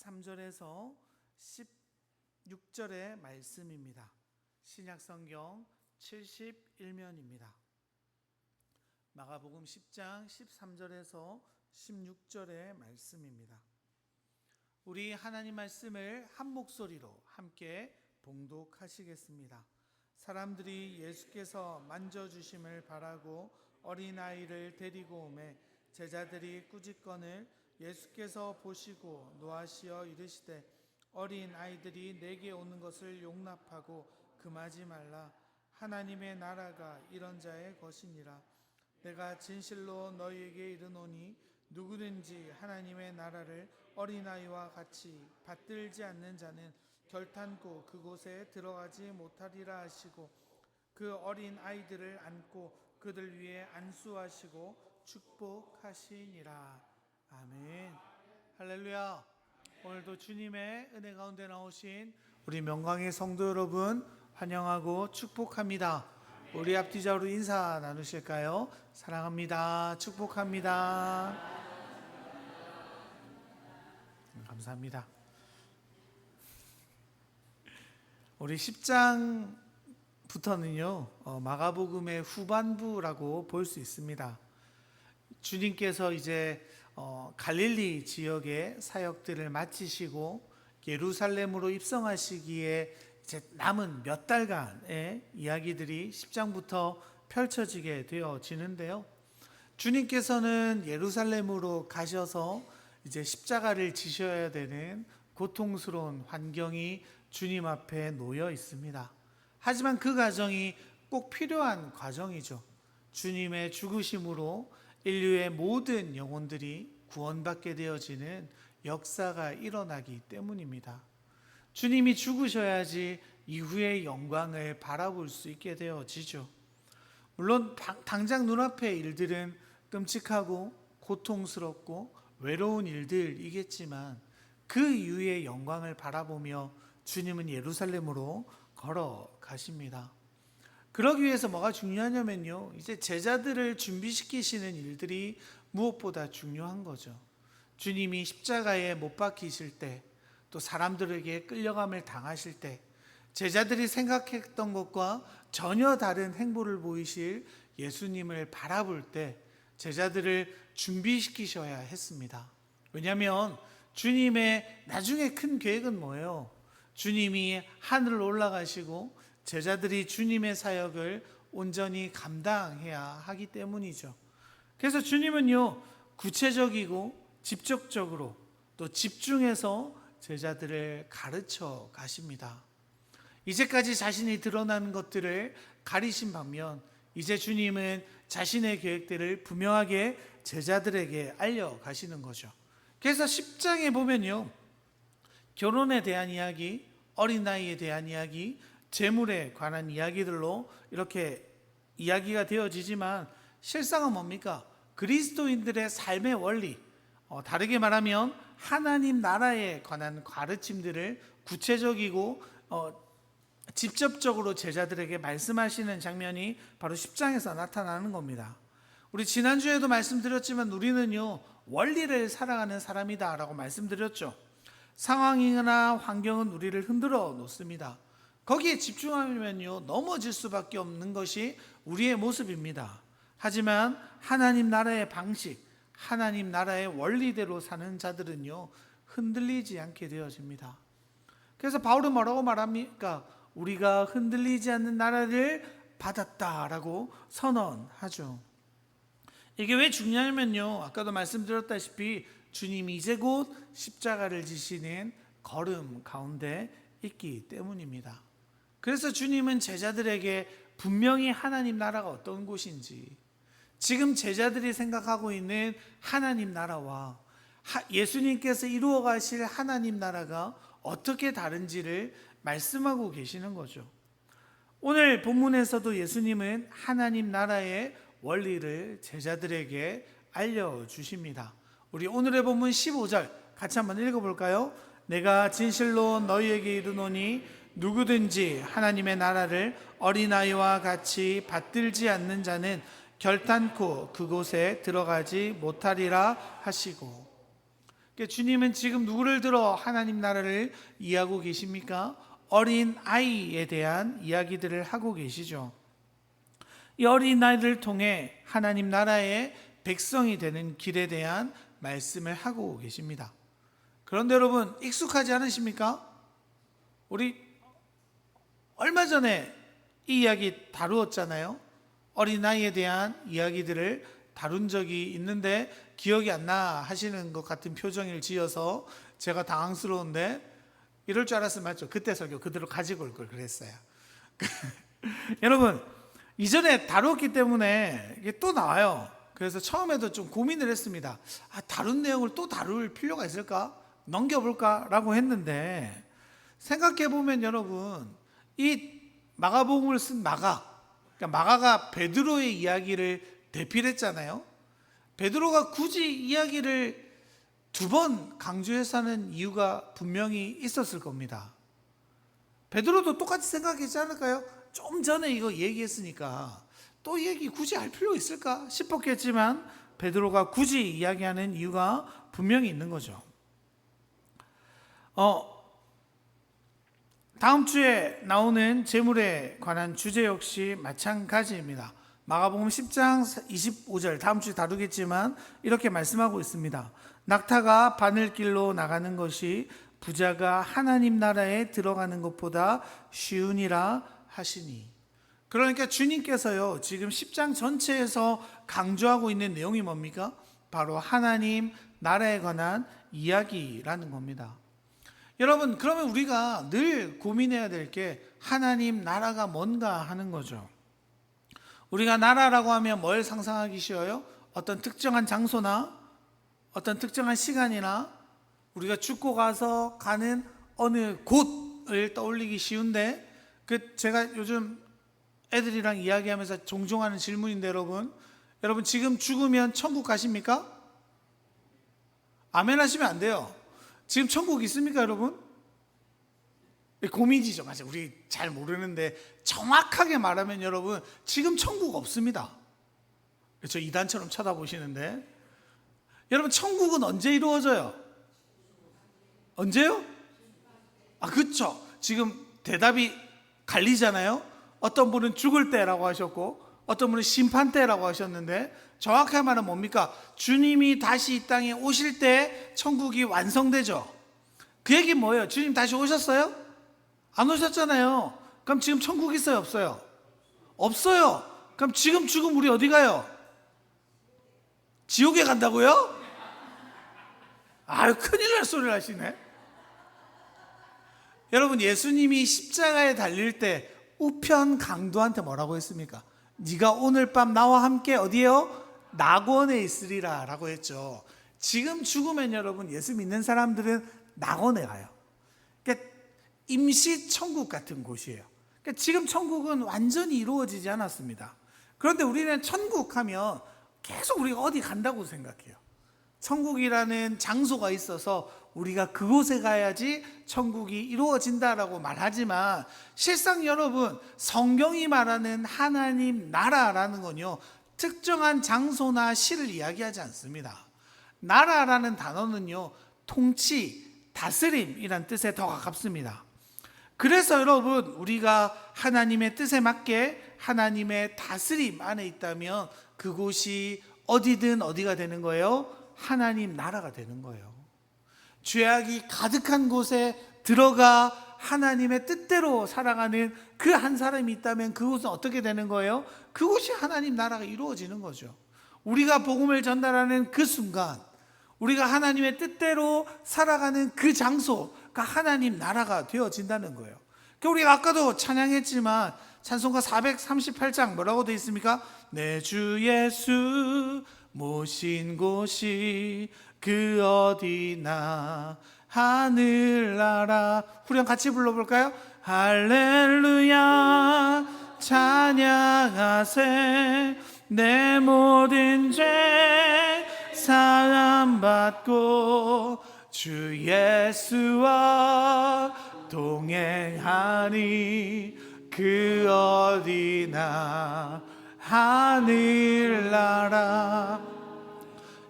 13절에서 16절의 말씀입니다. 신약성경 71면입니다. 마가복음 10장 13절에서 16절의 말씀입니다. 우리 하나님 말씀을 한 목소리로 함께 봉독하시겠습니다. 사람들이 예수께서 만져주심을 바라고 어린아이를 데리고 오매 제자들이 꾸짖거늘 예수께서 보시고 노하시어 이르시되 어린아이들이 내게 오는 것을 용납하고 금하지 말라. 하나님의 나라가 이런 자의 것이니라. 내가 진실로 너희에게 이르노니 누구든지 하나님의 나라를 어린아이와 같이 받들지 않는 자는 결탄코 그곳에 들어가지 못하리라 하시고 그 어린아이들을 안고 그들 위에 안수하시고 축복하시니라. 아멘. 할렐루야. 오늘도 주님의 은혜 가운데 나오신 우리 명광의 성도 여러분 환영하고 축복합니다. 우리 앞뒤자로 인사 나누실까요? 사랑합니다. 축복합니다. 감사합니다. 우리 10장부터는요 마가복음의 후반부라고 볼 수 있습니다. 주님께서 이제 갈릴리 지역의 사역들을 마치시고 예루살렘으로 입성하시기에 이제 남은 몇 달간의 이야기들이 10장부터 펼쳐지게 되어지는데요. 주님께서는 예루살렘으로 가셔서 이제 십자가를 지셔야 되는 고통스러운 환경이 주님 앞에 놓여 있습니다. 하지만 그 과정이 꼭 필요한 과정이죠. 주님의 죽으심으로 인류의 모든 영혼들이 구원받게 되어지는 역사가 일어나기 때문입니다. 주님이 죽으셔야지 이후의 영광을 바라볼 수 있게 되어지죠. 물론 당장 눈앞의 일들은 끔찍하고 고통스럽고 외로운 일들이겠지만 그 이후의 영광을 바라보며 주님은 예루살렘으로 걸어가십니다. 그러기 위해서 뭐가 중요하냐면요, 이제 제자들을 준비시키시는 일들이 무엇보다 중요한 거죠. 주님이 십자가에 못 박히실 때, 또 사람들에게 끌려감을 당하실 때 제자들이 생각했던 것과 전혀 다른 행보를 보이실 예수님을 바라볼 때 제자들을 준비시키셔야 했습니다. 왜냐하면 주님의 나중에 큰 계획은 뭐예요? 주님이 하늘로 올라가시고 제자들이 주님의 사역을 온전히 감당해야 하기 때문이죠. 그래서 주님은요 구체적이고 직접적으로 또 집중해서 제자들을 가르쳐 가십니다. 이제까지 자신이 드러난 것들을 가리신 반면 이제 주님은 자신의 계획들을 분명하게 제자들에게 알려가시는 거죠. 그래서 10장에 보면요, 결혼에 대한 이야기, 어린아이에 대한 이야기, 재물에 관한 이야기들로 이렇게 이야기가 되어지지만 실상은 뭡니까? 그리스도인들의 삶의 원리, 다르게 말하면 하나님 나라에 관한 가르침들을 구체적이고 직접적으로 제자들에게 말씀하시는 장면이 바로 10장에서 나타나는 겁니다. 우리 지난주에도 말씀드렸지만 우리는요 원리를 살아가는 사람이다 라고 말씀드렸죠. 상황이나 환경은 우리를 흔들어 놓습니다. 거기에 집중하면요 넘어질 수밖에 없는 것이 우리의 모습입니다. 하지만 하나님 나라의 방식, 하나님 나라의 원리대로 사는 자들은요 흔들리지 않게 되어집니다. 그래서 바울은 뭐라고 말합니까? 우리가 흔들리지 않는 나라를 받았다라고 선언하죠. 이게 왜 중요하냐면요, 아까도 말씀드렸다시피 주님이 이제 곧 십자가를 지시는 걸음 가운데 있기 때문입니다. 그래서 주님은 제자들에게 분명히 하나님 나라가 어떤 곳인지, 지금 제자들이 생각하고 있는 하나님 나라와 예수님께서 이루어 가실 하나님 나라가 어떻게 다른지를 말씀하고 계시는 거죠. 오늘 본문에서도 예수님은 하나님 나라의 원리를 제자들에게 알려주십니다. 우리 오늘의 본문 15절 같이 한번 읽어볼까요? 내가 진실로 너희에게 이르노니 누구든지 하나님의 나라를 어린아이와 같이 받들지 않는 자는 결탄코 그곳에 들어가지 못하리라 하시고, 그러니까 주님은 지금 누구를 들어 하나님 나라를 이해하고 계십니까? 어린 아이에 대한 이야기들을 하고 계시죠. 이 어린 아이를 통해 하나님 나라의 백성이 되는 길에 대한 말씀을 하고 계십니다. 그런데 여러분, 익숙하지 않으십니까? 우리 얼마 전에 이 이야기 다루었잖아요. 어린아이에 대한 이야기들을 다룬 적이 있는데 기억이 안 나 하시는 것 같은 표정을 지어서 제가 당황스러운데, 이럴 줄 알았으면 맞죠. 그때 설교 그대로 가지고 올 걸 그랬어요. 여러분, 이전에 다뤘기 때문에 이게 또 나와요. 그래서 처음에도 좀 고민을 했습니다. 다룬 내용을 또 다룰 필요가 있을까? 넘겨볼까? 라고 했는데, 생각해보면 여러분, 이 마가복음을 쓴 그러니까 마가가 베드로의 이야기를 대필했잖아요. 베드로가 굳이 이야기를 두 번 강조해서 하는 이유가 분명히 있었을 겁니다. 베드로도 똑같이 생각했지 않을까요? 좀 전에 이거 얘기했으니까 또 얘기 굳이 할 필요 있을까 싶었겠지만, 베드로가 굳이 이야기하는 이유가 분명히 있는 거죠. 다음 주에 나오는 재물에 관한 주제 역시 마찬가지입니다. 마가복음 10장 25절, 다음 주에 다루겠지만 이렇게 말씀하고 있습니다. 낙타가 바늘길로 나가는 것이 부자가 하나님 나라에 들어가는 것보다 쉬우니라 하시니. 그러니까 주님께서요, 지금 10장 전체에서 강조하고 있는 내용이 뭡니까? 바로 하나님 나라에 관한 이야기라는 겁니다. 여러분, 그러면 우리가 늘 고민해야 될 게 하나님 나라가 뭔가 하는 거죠. 우리가 나라라고 하면 뭘 상상하기 쉬워요? 어떤 특정한 장소나 어떤 특정한 시간이나 우리가 죽고 가서 가는 어느 곳을 떠올리기 쉬운데, 제가 요즘 애들이랑 이야기하면서 종종 하는 질문인데, 여러분 지금 죽으면 천국 가십니까? 아멘 하시면 안 돼요. 지금 천국 있습니까, 여러분? 고민이죠. 맞아, 우리 잘 모르는데 정확하게 말하면 여러분, 지금 천국 없습니다. 저 이단처럼 쳐다보시는데, 여러분 천국은 언제 이루어져요? 언제요? 그렇죠. 지금 대답이 갈리잖아요. 어떤 분은 죽을 때라고 하셨고 어떤 분은 심판 때라고 하셨는데, 정확하게 말하면 뭡니까? 주님이 다시 이 땅에 오실 때 천국이 완성되죠. 그 얘기 뭐예요? 주님 다시 오셨어요? 안 오셨잖아요. 그럼 지금 천국 있어요, 없어요? 없어요. 그럼 지금 죽으면 우리 어디 가요? 지옥에 간다고요? 큰일 날 소리를 하시네. 여러분, 예수님이 십자가에 달릴 때 우편 강도한테 뭐라고 했습니까? 네가 오늘 밤 나와 함께 어디에요? 낙원에 있으리라 라고 했죠. 지금 죽으면 여러분, 예수 믿는 사람들은 낙원에 가요. 그러니까 임시 천국 같은 곳이에요. 그러니까 지금 천국은 완전히 이루어지지 않았습니다. 그런데 우리는 천국 하면 계속 우리가 어디 간다고 생각해요. 천국이라는 장소가 있어서 우리가 그곳에 가야지 천국이 이루어진다라고 말하지만, 실상 여러분, 성경이 말하는 하나님 나라라는 건요, 특정한 장소나 시를 이야기하지 않습니다. 나라라는 단어는요, 통치, 다스림이란 뜻에 더 가깝습니다. 그래서 여러분, 우리가 하나님의 뜻에 맞게 하나님의 다스림 안에 있다면 그곳이 어디든 어디가 되는 거예요? 하나님 나라가 되는 거예요. 죄악이 가득한 곳에 들어가 하나님의 뜻대로 살아가는 그 한 사람이 있다면 그곳은 어떻게 되는 거예요? 그곳이 하나님 나라가 이루어지는 거죠. 우리가 복음을 전달하는 그 순간, 우리가 하나님의 뜻대로 살아가는 그 장소가 하나님 나라가 되어진다는 거예요. 그러니까 우리가 아까도 찬양했지만 찬송가 438장 뭐라고 되어 있습니까? 내 주 예수 모신 곳이 그 어디나 하늘나라. 후렴 같이 불러볼까요? 할렐루야 찬양하세 내 모든 죄 사함받고 주 예수와 동행하니 그 어디나 하늘나라.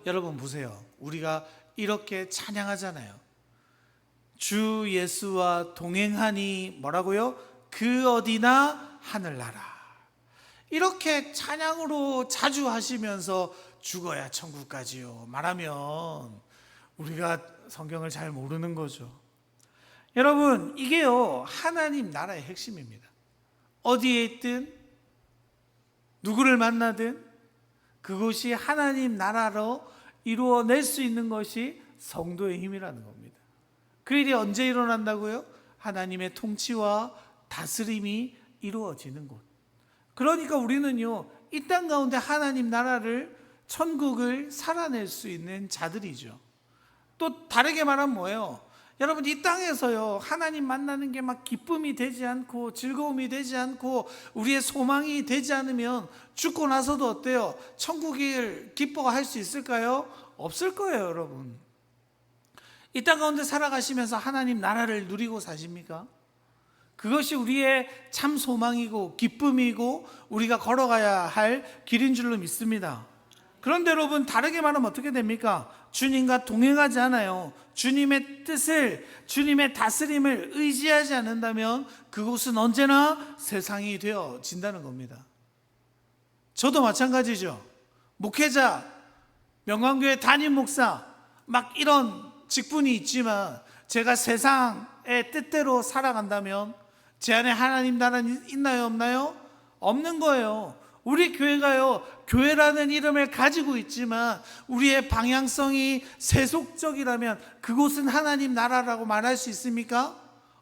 여러분 보세요. 우리가 이렇게 찬양하잖아요. 주 예수와 동행하니 뭐라고요? 그 어디나 하늘나라. 이렇게 찬양으로 자주 하시면서 죽어야 천국 가지요 말하면 우리가 성경을 잘 모르는 거죠. 여러분, 이게요 하나님 나라의 핵심입니다. 어디에 있든 누구를 만나든 그것이 하나님 나라로 이루어낼 수 있는 것이 성도의 힘이라는 겁니다. 그 일이 언제 일어난다고요? 하나님의 통치와 다스림이 이루어지는 곳. 그러니까 우리는요 이 땅 가운데 하나님 나라를, 천국을 살아낼 수 있는 자들이죠. 또 다르게 말하면 뭐예요? 여러분, 이 땅에서요 하나님 만나는 게 막 기쁨이 되지 않고 즐거움이 되지 않고 우리의 소망이 되지 않으면 죽고 나서도 어때요? 천국을 기뻐할 수 있을까요? 없을 거예요. 여러분, 이 땅 가운데 살아가시면서 하나님 나라를 누리고 사십니까? 그것이 우리의 참 소망이고 기쁨이고 우리가 걸어가야 할 길인 줄로 믿습니다. 그런데 여러분, 다르게 말하면 어떻게 됩니까? 주님과 동행하지 않아요. 주님의 뜻을, 주님의 다스림을 의지하지 않는다면 그곳은 언제나 세상이 되어진다는 겁니다. 저도 마찬가지죠. 목회자, 명광교회 담임 목사, 막 이런 직분이 있지만 제가 세상의 뜻대로 살아간다면 제 안에 하나님 나라는 있나요? 없나요? 없는 거예요. 우리 교회가요 교회라는 이름을 가지고 있지만 우리의 방향성이 세속적이라면 그곳은 하나님 나라라고 말할 수 있습니까?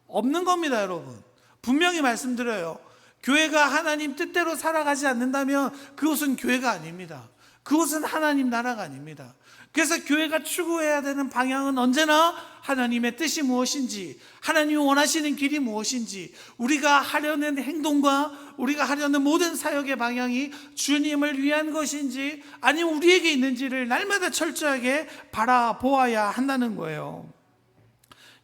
없는 겁니다. 여러분, 분명히 말씀드려요. 교회가 하나님 뜻대로 살아가지 않는다면 그곳은 교회가 아닙니다. 그곳은 하나님 나라가 아닙니다. 그래서 교회가 추구해야 되는 방향은 언제나 하나님의 뜻이 무엇인지, 하나님이 원하시는 길이 무엇인지, 우리가 하려는 행동과 우리가 하려는 모든 사역의 방향이 주님을 위한 것인지 아니면 우리에게 있는지를 날마다 철저하게 바라보아야 한다는 거예요.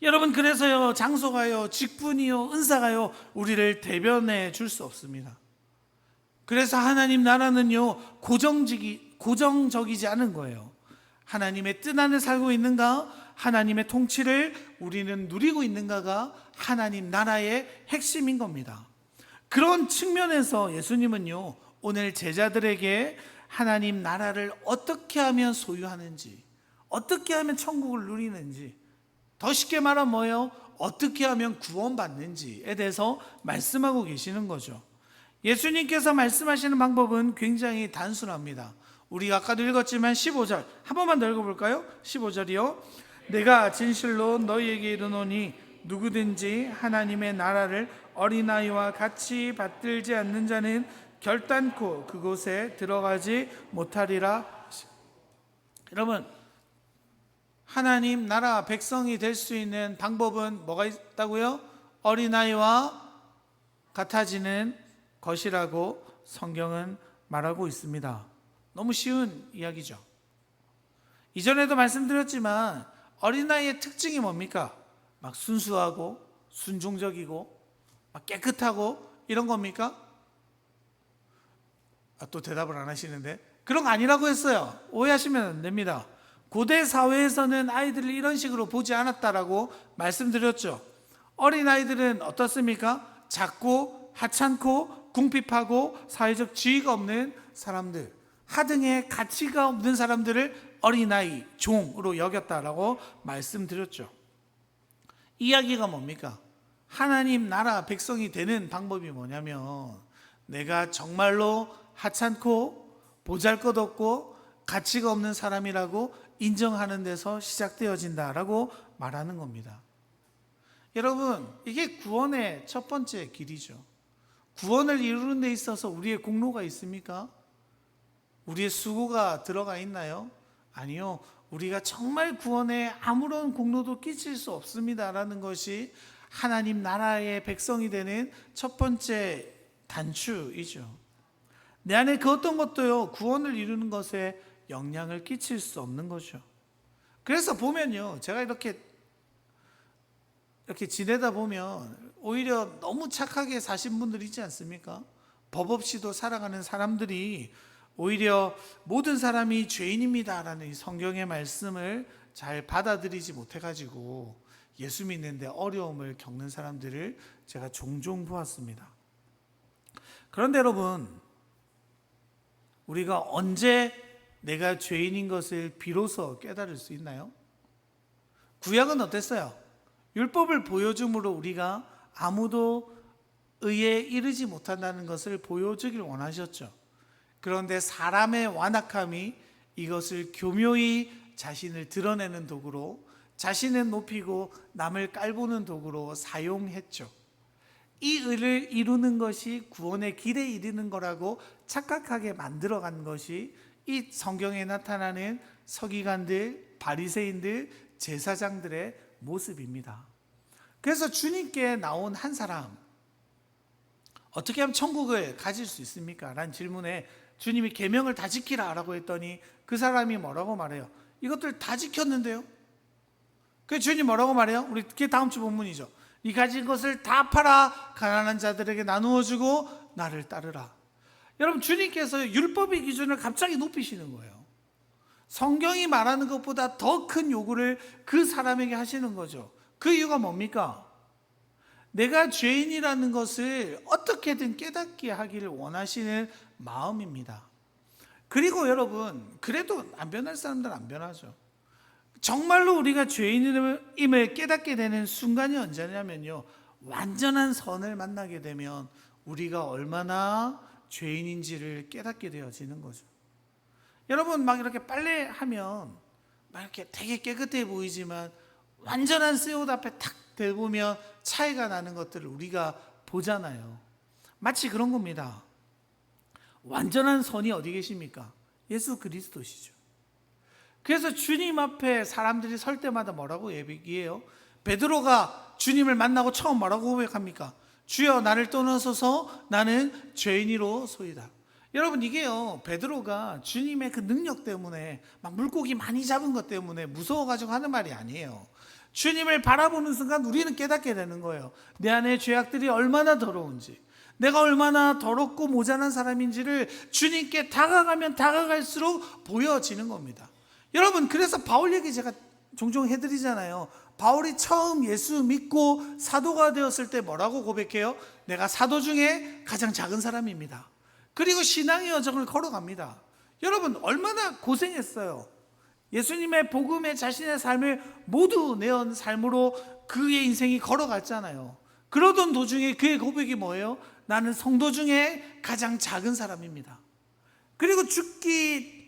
여러분, 그래서요 장소가요, 직분이요, 은사가요 우리를 대변해 줄 수 없습니다. 그래서 하나님 나라는요 고정적이지 않은 거예요. 하나님의 뜻 안에 살고 있는가, 하나님의 통치를 우리는 누리고 있는가가 하나님 나라의 핵심인 겁니다. 그런 측면에서 예수님은요 오늘 제자들에게 하나님 나라를 어떻게 하면 소유하는지, 어떻게 하면 천국을 누리는지, 더 쉽게 말하면 뭐예요? 어떻게 하면 구원받는지에 대해서 말씀하고 계시는 거죠. 예수님께서 말씀하시는 방법은 굉장히 단순합니다. 우리가 아까도 읽었지만 15절 한 번만 더 읽어볼까요? 15절이요. 내가 진실로 너희에게 이르노니 누구든지 하나님의 나라를 어린아이와 같이 받들지 않는 자는 결단코 그곳에 들어가지 못하리라. 여러분, 하나님 나라 백성이 될 수 있는 방법은 뭐가 있다고요? 어린아이와 같아지는 것이라고 성경은 말하고 있습니다. 너무 쉬운 이야기죠. 이전에도 말씀드렸지만 어린아이의 특징이 뭡니까? 막 순수하고 순종적이고 막 깨끗하고 이런 겁니까? 또 대답을 안 하시는데, 그런 거 아니라고 했어요. 오해하시면 안 됩니다. 고대 사회에서는 아이들을 이런 식으로 보지 않았다라고 말씀드렸죠. 어린아이들은 어떻습니까? 작고 하찮고 궁핍하고 사회적 지위가 없는 사람들, 하등의 가치가 없는 사람들을 어린아이, 종으로 여겼다라고 말씀드렸죠. 이야기가 뭡니까? 하나님 나라 백성이 되는 방법이 뭐냐면 내가 정말로 하찮고 보잘것없고 가치가 없는 사람이라고 인정하는 데서 시작되어진다라고 말하는 겁니다. 여러분, 이게 구원의 첫 번째 길이죠. 구원을 이루는 데 있어서 우리의 공로가 있습니까? 우리의 수고가 들어가 있나요? 아니요. 우리가 정말 구원에 아무런 공로도 끼칠 수 없습니다라는 것이 하나님 나라의 백성이 되는 첫 번째 단추이죠. 내 안에 그 어떤 것도요 구원을 이루는 것에 영향을 끼칠 수 없는 거죠. 그래서 보면요, 제가 이렇게 지내다 보면 오히려 너무 착하게 사신 분들 있지 않습니까? 법 없이도 살아가는 사람들이 오히려 모든 사람이 죄인입니다라는 이 성경의 말씀을 잘 받아들이지 못해가지고 예수 믿는데 어려움을 겪는 사람들을 제가 종종 보았습니다. 그런데 여러분, 우리가 언제 내가 죄인인 것을 비로소 깨달을 수 있나요? 구약은 어땠어요? 율법을 보여줌으로 우리가 아무도 의에 이르지 못한다는 것을 보여주길 원하셨죠. 그런데 사람의 완악함이 이것을 교묘히 자신을 드러내는 도구로, 자신을 높이고 남을 깔보는 도구로 사용했죠. 이 의를 이루는 것이 구원의 길에 이르는 거라고 착각하게 만들어간 것이 이 성경에 나타나는 서기관들, 바리새인들, 제사장들의 모습입니다. 그래서 주님께 나온 한 사람, 어떻게 하면 천국을 가질 수 있습니까? 라는 질문에 주님이 계명을 다 지키라 라고 했더니 그 사람이 뭐라고 말해요? 이것들 다 지켰는데요. 그래서 주님 뭐라고 말해요? 우리 그게 다음 주 본문이죠. 이 가진 것을 다 팔아 가난한 자들에게 나누어 주고 나를 따르라. 여러분, 주님께서 율법의 기준을 갑자기 높이시는 거예요. 성경이 말하는 것보다 더 큰 요구를 그 사람에게 하시는 거죠. 그 이유가 뭡니까? 내가 죄인이라는 것을 어떻게든 깨닫게 하기를 원하시는 마음입니다. 그리고 여러분, 그래도 안 변할 사람들은 안 변하죠. 정말로 우리가 죄인임을 깨닫게 되는 순간이 언제냐면요, 완전한 선을 만나게 되면 우리가 얼마나 죄인인지를 깨닫게 되어지는 거죠. 여러분, 막 이렇게 빨래하면 막 이렇게 되게 깨끗해 보이지만 완전한 새 옷 앞에 탁 대보면 차이가 나는 것들을 우리가 보잖아요. 마치 그런 겁니다. 완전한 선이 어디 계십니까? 예수 그리스도시죠. 그래서 주님 앞에 사람들이 설 때마다 뭐라고 얘기해요? 베드로가 주님을 만나고 처음 뭐라고 고백합니까? 주여, 나를 떠나소서, 나는 죄인이로소이다. 여러분, 이게요, 베드로가 주님의 그 능력 때문에 막 물고기 많이 잡은 것 때문에 무서워가지고 하는 말이 아니에요. 주님을 바라보는 순간 우리는 깨닫게 되는 거예요. 내 안에 죄악들이 얼마나 더러운지, 내가 얼마나 더럽고 모자란 사람인지를 주님께 다가가면 다가갈수록 보여지는 겁니다. 여러분, 그래서 바울 얘기 제가 종종 해드리잖아요. 바울이 처음 예수 믿고 사도가 되었을 때 뭐라고 고백해요? 내가 사도 중에 가장 작은 사람입니다. 그리고 신앙의 여정을 걸어갑니다. 여러분, 얼마나 고생했어요. 예수님의 복음에 자신의 삶을 모두 내온 삶으로 그의 인생이 걸어갔잖아요. 그러던 도중에 그의 고백이 뭐예요? 나는 성도 중에 가장 작은 사람입니다. 그리고 죽기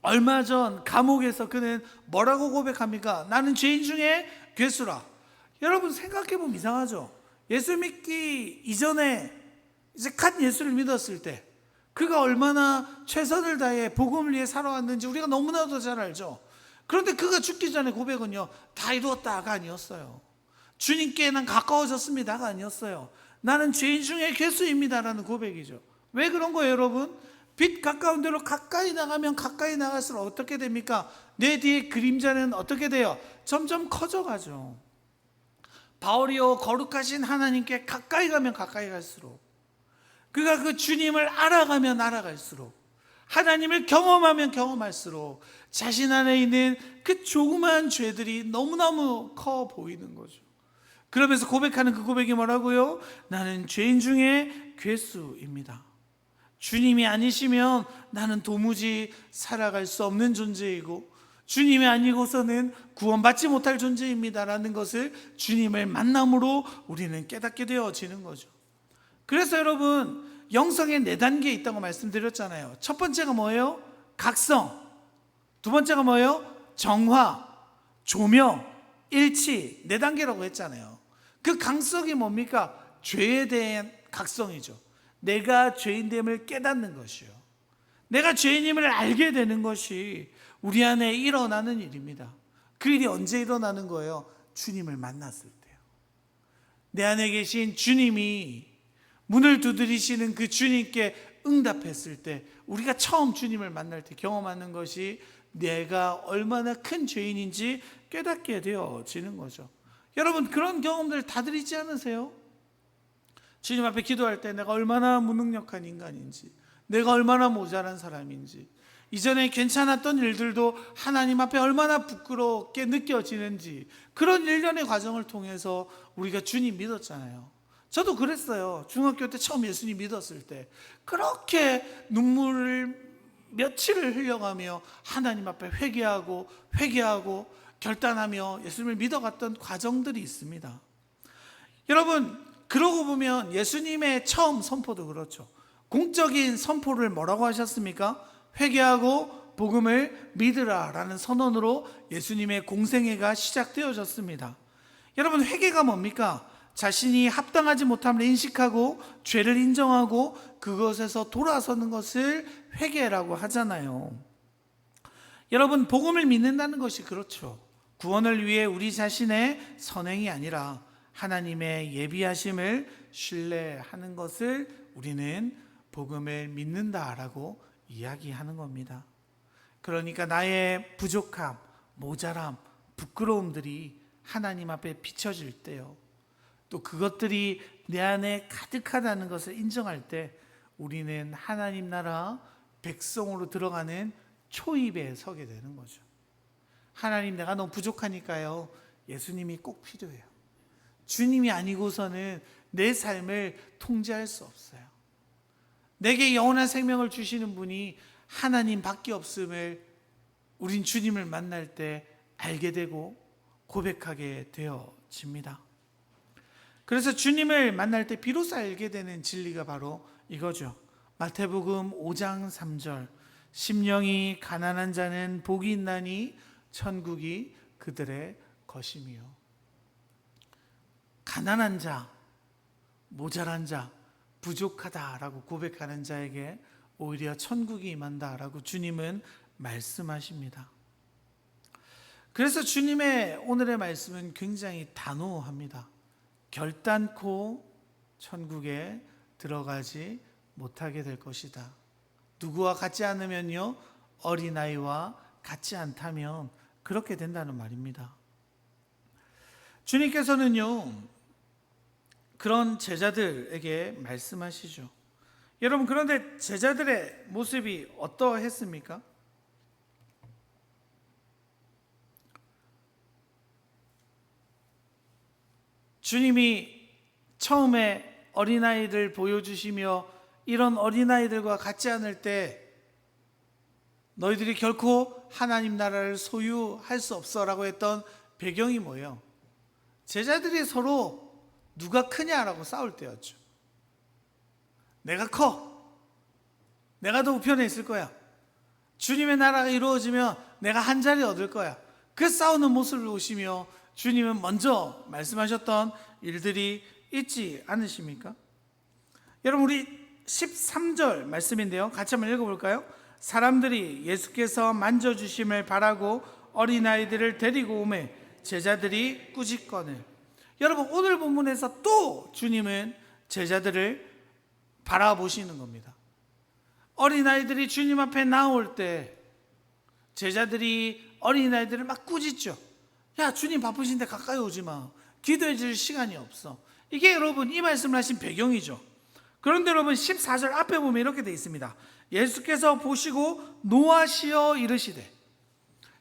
얼마 전 감옥에서 그는 뭐라고 고백합니까? 나는 죄인 중에 괴수라. 여러분, 생각해보면 이상하죠. 예수 믿기 이전에 이제 갓 예수를 믿었을 때 그가 얼마나 최선을 다해 복음을 위해 살아왔는지 우리가 너무나도 잘 알죠. 그런데 그가 죽기 전에 고백은요, 다 이루었다가 아니었어요. 주님께 난 가까워졌습니다가 아니었어요. 나는 죄인 중에 괴수입니다라는 고백이죠. 왜 그런 거예요, 여러분? 빛 가까운 데로 가까이 나가면 가까이 나갈수록 어떻게 됩니까? 내 뒤에 그림자는 어떻게 돼요? 점점 커져가죠. 바울이요, 거룩하신 하나님께 가까이 가면 가까이 갈수록, 그가 그 주님을 알아가면 알아갈수록, 하나님을 경험하면 경험할수록 자신 안에 있는 그 조그마한 죄들이 너무너무 커 보이는 거죠. 그러면서 고백하는 그 고백이 뭐라고요? 나는 죄인 중에 괴수입니다. 주님이 아니시면 나는 도무지 살아갈 수 없는 존재이고, 주님이 아니고서는 구원받지 못할 존재입니다라는 것을 주님을 만남으로 우리는 깨닫게 되어지는 거죠. 그래서 여러분, 영성의 4단계 있다고 말씀드렸잖아요. 첫 번째가 뭐예요? 각성. 두 번째가 뭐예요? 정화, 조명, 일치. 4단계라고 했잖아요. 그 각성이 뭡니까? 죄에 대한 각성이죠. 내가 죄인됨을 깨닫는 것이요, 내가 죄인임을 알게 되는 것이 우리 안에 일어나는 일입니다. 그 일이 언제 일어나는 거예요? 주님을 만났을 때요. 내 안에 계신 주님이 문을 두드리시는 그 주님께 응답했을 때, 우리가 처음 주님을 만날 때 경험하는 것이 내가 얼마나 큰 죄인인지 깨닫게 되어지는 거죠. 여러분, 그런 경험들 다들 있지 않으세요? 주님 앞에 기도할 때 내가 얼마나 무능력한 인간인지, 내가 얼마나 모자란 사람인지, 이전에 괜찮았던 일들도 하나님 앞에 얼마나 부끄럽게 느껴지는지, 그런 일련의 과정을 통해서 우리가 주님 믿었잖아요. 저도 그랬어요. 중학교 때 처음 예수님 믿었을 때 그렇게 눈물을 며칠을 흘려가며 하나님 앞에 회개하고 결단하며 예수님을 믿어갔던 과정들이 있습니다. 여러분, 그러고 보면 예수님의 처음 선포도 그렇죠. 공적인 선포를 뭐라고 하셨습니까? 회개하고 복음을 믿으라 라는 선언으로 예수님의 공생애가 시작되어졌습니다. 여러분, 회개가 뭡니까? 자신이 합당하지 못함을 인식하고 죄를 인정하고 그것에서 돌아서는 것을 회개라고 하잖아요. 여러분, 복음을 믿는다는 것이 그렇죠. 구원을 위해 우리 자신의 선행이 아니라 하나님의 예비하심을 신뢰하는 것을 우리는 복음을 믿는다라고 이야기하는 겁니다. 그러니까 나의 부족함, 모자람, 부끄러움들이 하나님 앞에 비춰질 때요, 또 그것들이 내 안에 가득하다는 것을 인정할 때 우리는 하나님 나라 백성으로 들어가는 초입에 서게 되는 거죠. 하나님, 내가 너무 부족하니까요, 예수님이 꼭 필요해요. 주님이 아니고서는 내 삶을 통제할 수 없어요. 내게 영원한 생명을 주시는 분이 하나님밖에 없음을 우린 주님을 만날 때 알게 되고 고백하게 되어집니다. 그래서 주님을 만날 때 비로소 알게 되는 진리가 바로 이거죠. 마태복음 5장 3절, 심령이 가난한 자는 복이 있나니 천국이 그들의 것이며. 가난한 자, 모자란 자, 부족하다라고 고백하는 자에게 오히려 천국이 임한다라고 주님은 말씀하십니다. 그래서 주님의 오늘의 말씀은 굉장히 단호합니다. 결단코 천국에 들어가지 못하게 될 것이다. 누구와 같지 않으면요, 어린아이와 같지 않다면 그렇게 된다는 말입니다. 주님께서는요, 그런 제자들에게 말씀하시죠. 여러분, 그런데 제자들의 모습이 어떠했습니까? 주님이 처음에 어린아이를 보여주시며 이런 어린아이들과 같지 않을 때 너희들이 결코 하나님 나라를 소유할 수 없어 라고 했던 배경이 뭐예요? 제자들이 서로 누가 크냐라고 싸울 때였죠. 내가 커, 내가 더 우편에 있을 거야, 주님의 나라가 이루어지면 내가 한 자리 얻을 거야, 그 싸우는 모습을 보시며 주님은 먼저 말씀하셨던 일들이 있지 않으십니까? 여러분, 우리 13절 말씀인데요, 같이 한번 읽어볼까요? 사람들이 예수께서 만져주심을 바라고 어린아이들을 데리고 오매 제자들이 꾸짖거늘. 여러분, 오늘 본문에서 또 주님은 제자들을 바라보시는 겁니다. 어린아이들이 주님 앞에 나올 때 제자들이 어린아이들을 막 꾸짖죠. 야, 주님 바쁘신데 가까이 오지 마, 기도해 줄 시간이 없어. 이게 여러분 이 말씀을 하신 배경이죠. 그런데 여러분 14절 앞에 보면 이렇게 되어 있습니다. 예수께서 보시고 노하시어 이르시되.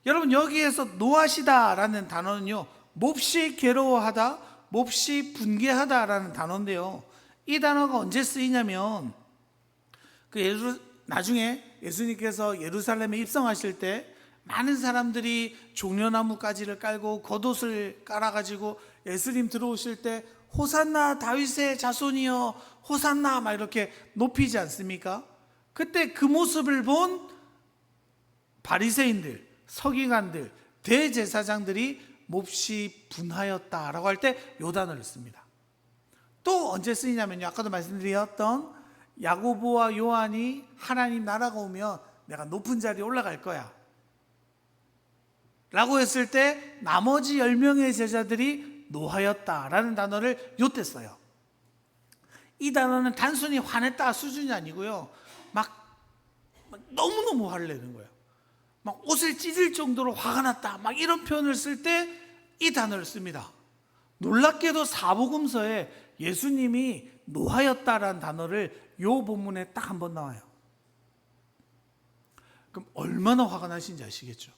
여러분, 여기에서 노하시다라는 단어는요, 몹시 괴로워하다, 몹시 분개하다라는 단어인데요, 이 단어가 언제 쓰이냐면 나중에 예수님께서 예루살렘에 입성하실 때 많은 사람들이 종려나무 가지를 깔고 겉옷을 깔아가지고 예수님 들어오실 때 호산나 다윗의 자손이여 호산나 막 이렇게 높이지 않습니까? 그때 그 모습을 본 바리새인들, 서기관들, 대제사장들이 몹시 분하였다라고 할 때 요 단어를 씁니다. 또 언제 쓰이냐면요, 아까도 말씀드렸던 야고보와 요한이 하나님 나라가 오면 내가 높은 자리에 올라갈 거야 라고 했을 때 나머지 10명의 제자들이 노하였다라는 단어를 요때 써요. 이 단어는 단순히 화냈다 수준이 아니고요, 막 너무너무 화를 내는 거예요. 막 옷을 찢을 정도로 화가 났다, 막 이런 표현을 쓸 때 이 단어를 씁니다. 놀랍게도 사복음서에 예수님이 노하였다라는 단어를 요 본문에 딱 한 번 나와요. 그럼 얼마나 화가 나신지 아시겠죠?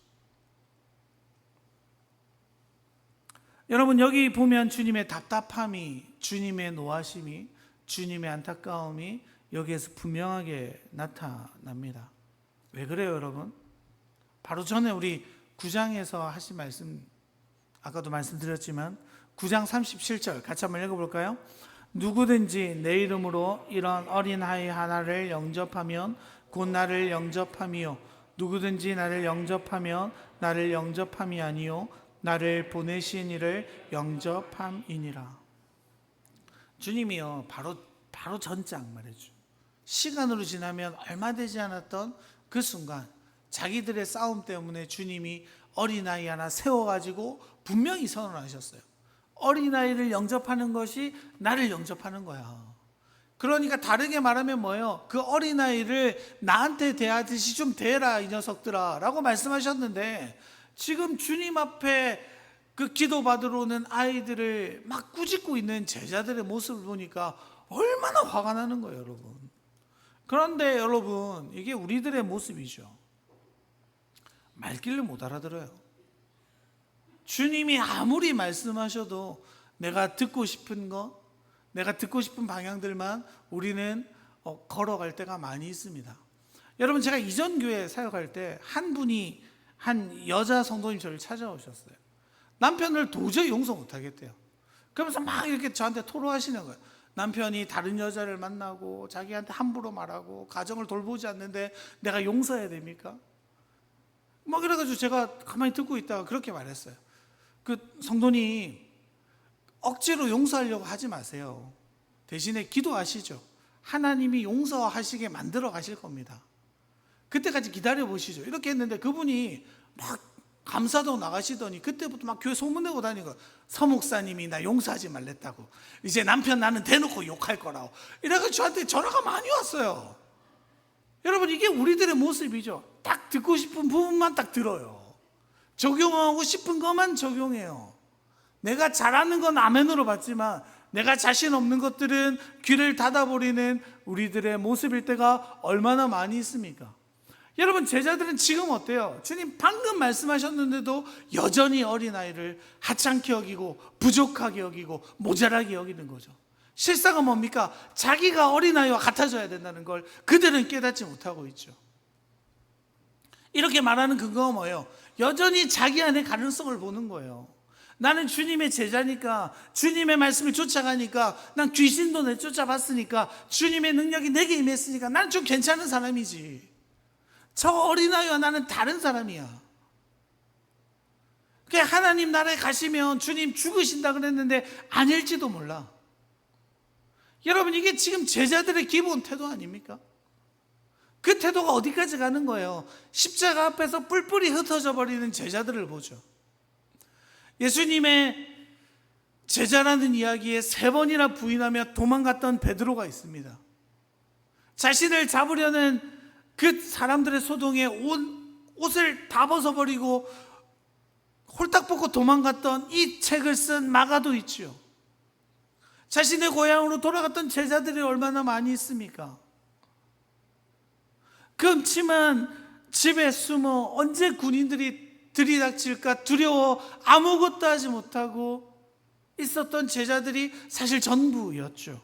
여러분, 여기 보면 주님의 답답함이, 주님의 노하심이, 주님의 안타까움이 여기에서 분명하게 나타납니다. 왜 그래요, 여러분? 바로 전에 우리 9장에서 하신 말씀, 아까도 말씀드렸지만 9장 37절 같이 한번 읽어볼까요? 누구든지 내 이름으로 이런 어린아이 하나를 영접하면 곧 나를 영접함이요, 누구든지 나를 영접하면 나를 영접함이 아니요 나를 보내신 이를 영접함이니라. 주님이요, 바로 전장 말이죠. 시간으로 지나면 얼마 되지 않았던 그 순간 자기들의 싸움 때문에 주님이 어린아이 하나 세워가지고 분명히 선언하셨어요. 어린아이를 영접하는 것이 나를 영접하는 거야. 그러니까 다르게 말하면 뭐예요? 그 어린아이를 나한테 대하듯이 좀 대라 이 녀석들아 라고 말씀하셨는데, 지금 주님 앞에 그 기도 받으러 오는 아이들을 막 꾸짖고 있는 제자들의 모습을 보니까 얼마나 화가 나는 거예요, 여러분. 그런데 여러분, 이게 우리들의 모습이죠. 말귀를 못 알아들어요. 주님이 아무리 말씀하셔도 내가 듣고 싶은 거, 내가 듣고 싶은 방향들만 우리는 걸어갈 때가 많이 있습니다. 여러분, 제가 이전 교회 사역할 때 한 분이, 한 여자 성도님 저를 찾아오셨어요. 남편을 도저히 용서 못 하겠대요. 그러면서 막 이렇게 저한테 토로하시는 거예요. 남편이 다른 여자를 만나고 자기한테 함부로 말하고 가정을 돌보지 않는데 내가 용서해야 됩니까? 막 그래가지고 제가 가만히 듣고 있다가 그렇게 말했어요. 그 성도님, 억지로 용서하려고 하지 마세요. 대신에 기도하시죠. 하나님이 용서하시게 만들어 가실 겁니다. 그때까지 기다려 보시죠. 이렇게 했는데 그분이 막 감사도 나가시더니 그때부터 막 교회 소문내고 다니는 거예요. 서목사님이 나 용서하지 말랬다고, 이제 남편 나는 대놓고 욕할 거라고. 이래서 저한테 전화가 많이 왔어요. 여러분, 이게 우리들의 모습이죠. 딱 듣고 싶은 부분만 딱 들어요. 적용하고 싶은 것만 적용해요. 내가 잘하는 건 아멘으로 받지만 내가 자신 없는 것들은 귀를 닫아버리는 우리들의 모습일 때가 얼마나 많이 있습니까? 여러분, 제자들은 지금 어때요? 주님 방금 말씀하셨는데도 여전히 어린아이를 하찮게 여기고 부족하게 여기고 모자라게 여기는 거죠. 실상은 뭡니까? 자기가 어린아이와 같아져야 된다는 걸 그들은 깨닫지 못하고 있죠. 이렇게 말하는 근거가 뭐예요? 여전히 자기 안에 가능성을 보는 거예요. 나는 주님의 제자니까, 주님의 말씀을 쫓아가니까, 난 귀신도 내쫓아봤으니까, 주님의 능력이 내게 임했으니까 나는 좀 괜찮은 사람이지. 저 어린아이와 나는 다른 사람이야. 그냥 하나님 나라에 가시면 주님 죽으신다 그랬는데 아닐지도 몰라. 여러분, 이게 지금 제자들의 기본 태도 아닙니까? 그 태도가 어디까지 가는 거예요? 십자가 앞에서 뿔뿔이 흩어져 버리는 제자들을 보죠. 예수님의 제자라는 이야기에 3번이나 부인하며 도망갔던 베드로가 있습니다. 자신을 잡으려는 그 사람들의 소동에 옷을 다 벗어버리고 홀딱 벗고 도망갔던 이 책을 쓴 마가도 있지요. 자신의 고향으로 돌아갔던 제자들이 얼마나 많이 있습니까? 그 음침한 집에 숨어 언제 군인들이 들이닥칠까 두려워 아무것도 하지 못하고 있었던 제자들이 사실 전부였죠.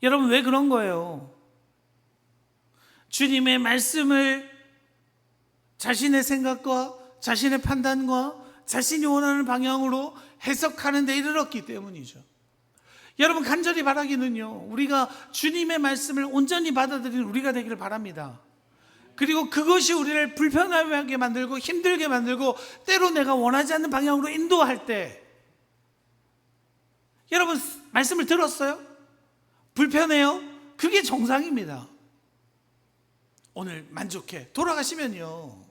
여러분, 왜 그런 거예요? 주님의 말씀을 자신의 생각과 자신의 판단과 자신이 원하는 방향으로 해석하는 데 이르렀기 때문이죠. 여러분, 간절히 바라기는요, 우리가 주님의 말씀을 온전히 받아들이는 우리가 되기를 바랍니다. 그리고 그것이 우리를 불편하게 만들고 힘들게 만들고 때로 내가 원하지 않는 방향으로 인도할 때, 여러분 말씀을 들었어요? 불편해요? 그게 정상입니다. 오늘 만족해 돌아가시면요,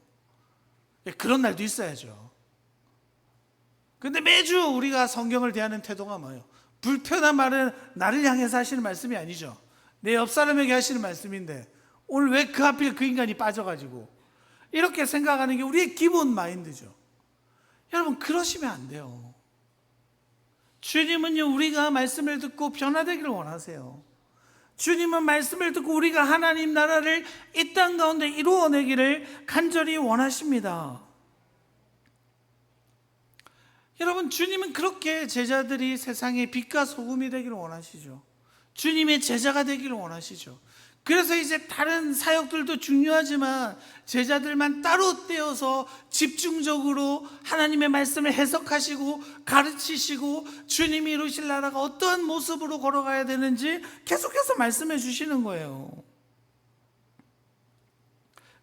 그런 날도 있어야죠. 근데 매주 우리가 성경을 대하는 태도가 뭐예요? 불편한 말은 나를 향해서 하시는 말씀이 아니죠. 내 옆 사람에게 하시는 말씀인데 오늘 왜 그 하필 그 인간이 빠져가지고, 이렇게 생각하는 게 우리의 기본 마인드죠. 여러분, 그러시면 안 돼요. 주님은요, 우리가 말씀을 듣고 변화되기를 원하세요. 주님은 말씀을 듣고 우리가 하나님 나라를 이 땅 가운데 이루어내기를 간절히 원하십니다. 여러분, 주님은 그렇게 제자들이 세상의 빛과 소금이 되기를 원하시죠. 주님의 제자가 되기를 원하시죠. 그래서 이제 다른 사역들도 중요하지만 제자들만 따로 떼어서 집중적으로 하나님의 말씀을 해석하시고 가르치시고 주님이 이루실 나라가 어떠한 모습으로 걸어가야 되는지 계속해서 말씀해 주시는 거예요.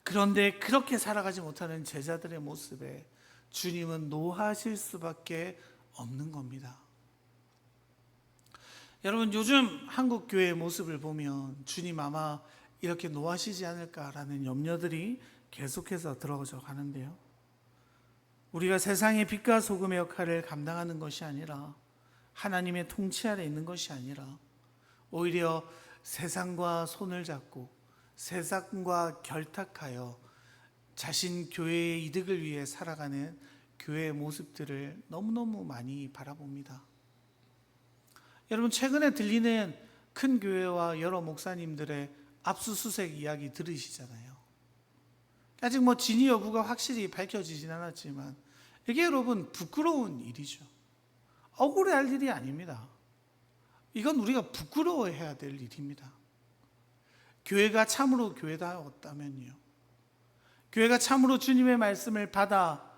그런데 그렇게 살아가지 못하는 제자들의 모습에 주님은 노하실 수밖에 없는 겁니다. 여러분, 요즘 한국 교회의 모습을 보면 주님 아마 이렇게 노하시지 않을까라는 염려들이 계속해서 들어져 가는데요. 우리가 세상의 빛과 소금의 역할을 감당하는 것이 아니라 하나님의 통치 아래 있는 것이 아니라 오히려 세상과 손을 잡고 세상과 결탁하여 자신 교회의 이득을 위해 살아가는 교회의 모습들을 너무너무 많이 바라봅니다. 여러분, 최근에 들리는 큰 교회와 여러 목사님들의 압수수색 이야기 들으시잖아요. 아직 진위 여부가 확실히 밝혀지진 않았지만 이게 여러분 부끄러운 일이죠. 억울해할 일이 아닙니다. 이건 우리가 부끄러워해야 될 일입니다. 교회가 참으로 교회다웠다면요, 교회가 참으로 주님의 말씀을 받아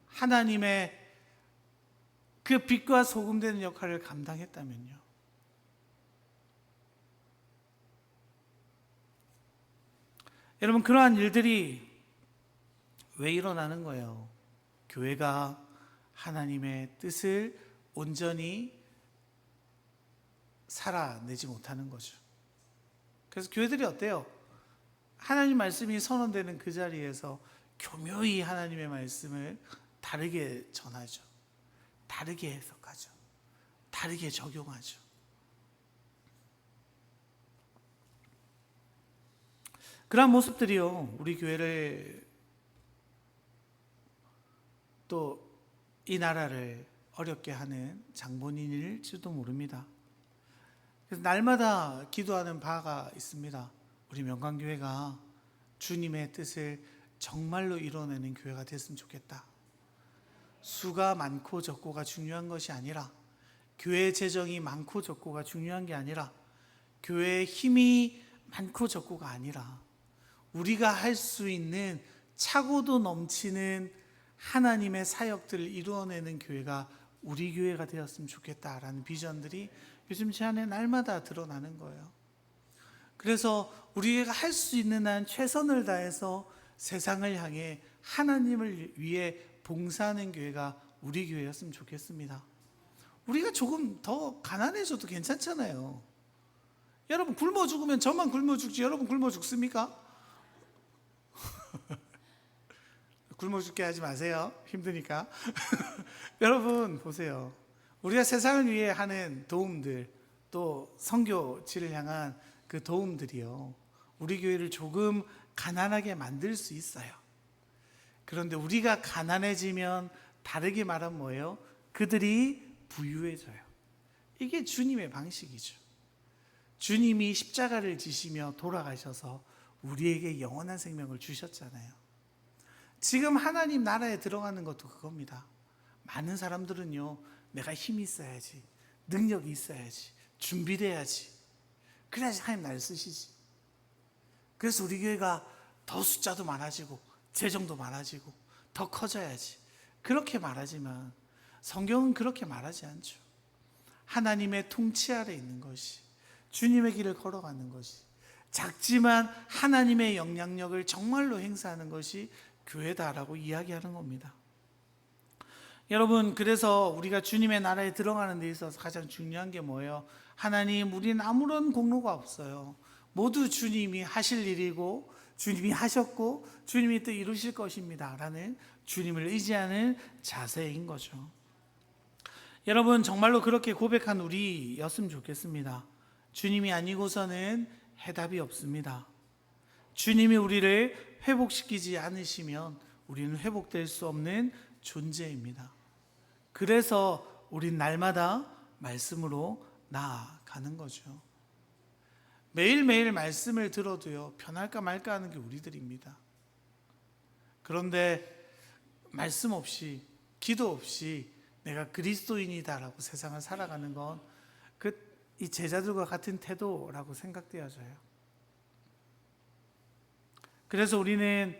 하나님의 그 빛과 소금 되는 역할을 감당했다면요, 여러분, 그러한 일들이 왜 일어나는 거예요? 교회가 하나님의 뜻을 온전히 살아내지 못하는 거죠. 그래서 교회들이 어때요? 하나님 말씀이 선언되는 그 자리에서 교묘히 하나님의 말씀을 다르게 전하죠. 다르게 해석하죠. 다르게 적용하죠. 그러한 모습들이요, 우리 교회를 또 이 나라를 어렵게 하는 장본인일지도 모릅니다. 그래서 날마다 기도하는 바가 있습니다. 우리 명강교회가 주님의 뜻을 정말로 이뤄내는 교회가 됐으면 좋겠다. 수가 많고 적고가 중요한 것이 아니라, 교회 재정이 많고 적고가 중요한 게 아니라, 교회의 힘이 많고 적고가 아니라 우리가 할 수 있는 차고도 넘치는 하나님의 사역들을 이루어내는 교회가 우리 교회가 되었으면 좋겠다라는 비전들이 요즘 제 안에 날마다 드러나는 거예요. 그래서 우리가 할 수 있는 한 최선을 다해서 세상을 향해 하나님을 위해 봉사하는 교회가 우리 교회였으면 좋겠습니다. 우리가 조금 더 가난해져도 괜찮잖아요. 여러분, 굶어 죽으면 저만 굶어 죽지 여러분 굶어 죽습니까? 굶어 죽게 하지 마세요. 힘드니까. 여러분 보세요. 우리가 세상을 위해 하는 도움들, 또 선교지를 향한 그 도움들이요, 우리 교회를 조금 가난하게 만들 수 있어요. 그런데 우리가 가난해지면 다르게 말하면 뭐예요? 그들이 부유해져요. 이게 주님의 방식이죠. 주님이 십자가를 지시며 돌아가셔서 우리에게 영원한 생명을 주셨잖아요. 지금 하나님 나라에 들어가는 것도 그겁니다. 많은 사람들은요, 내가 힘이 있어야지, 능력이 있어야지, 준비돼야지, 그래야지 하나님 나를 쓰시지. 그래서 우리 교회가 더 숫자도 많아지고 재정도 많아지고 더 커져야지, 그렇게 말하지만 성경은 그렇게 말하지 않죠. 하나님의 통치 아래 있는 것이, 주님의 길을 걸어가는 것이, 작지만 하나님의 영향력을 정말로 행사하는 것이 교회다라고 이야기하는 겁니다. 여러분, 그래서 우리가 주님의 나라에 들어가는 데 있어서 가장 중요한 게 뭐예요? 하나님, 우리는 아무런 공로가 없어요. 모두 주님이 하실 일이고 주님이 하셨고 주님이 또 이루실 것입니다 라는 주님을 의지하는 자세인 거죠. 여러분, 정말로 그렇게 고백한 우리였으면 좋겠습니다. 주님이 아니고서는 해답이 없습니다. 주님이 우리를 회복시키지 않으시면 우리는 회복될 수 없는 존재입니다. 그래서 우린 날마다 말씀으로 나아가는 거죠. 매일매일 말씀을 들어도요, 변할까 말까 하는 게 우리들입니다. 그런데 말씀 없이, 기도 없이 내가 그리스도인이다라고 세상을 살아가는 건 이 제자들과 같은 태도라고 생각되어져요. 그래서 우리는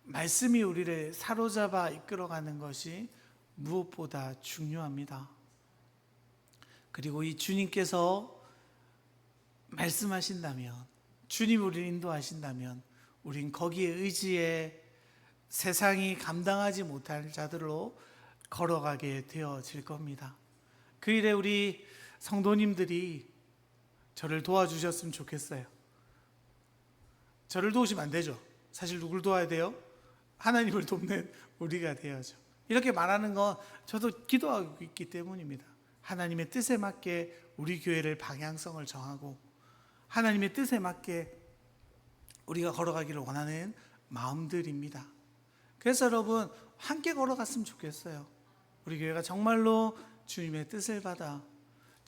말씀이 우리를 사로잡아 이끌어가는 것이 무엇보다 중요합니다. 그리고 이 주님께서 말씀하신다면, 주님 우리를 인도하신다면 우린 거기에 의지해 세상이 감당하지 못할 자들로 걸어가게 되어질 겁니다. 그 일에 우리 성도님들이 저를 도와주셨으면 좋겠어요. 저를 도우시면 안 되죠. 사실 누굴 도와야 돼요? 하나님을 돕는 우리가 되어야죠. 이렇게 말하는 건 저도 기도하고 있기 때문입니다. 하나님의 뜻에 맞게 우리 교회를 방향성을 정하고 하나님의 뜻에 맞게 우리가 걸어가기를 원하는 마음들입니다. 그래서 여러분 함께 걸어갔으면 좋겠어요. 우리 교회가 정말로 주님의 뜻을 받아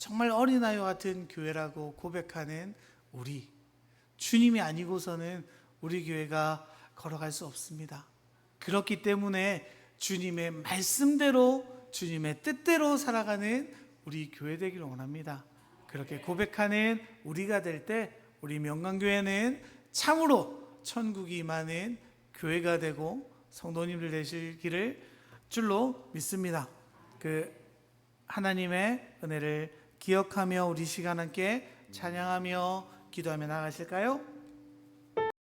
정말 어린아이와 같은 교회라고 고백하는 우리, 주님이 아니고서는 우리 교회가 걸어갈 수 없습니다. 그렇기 때문에 주님의 말씀대로, 주님의 뜻대로 살아가는 우리 교회 되기를 원합니다. 그렇게 고백하는 우리가 될 때 우리 명강교회는 참으로 천국이 임하는 교회가 되고 성도님들 되시기를 줄로 믿습니다. 하나님의 은혜를 기억하며 우리 시간 함께 찬양하며 기도하며 나가실까요?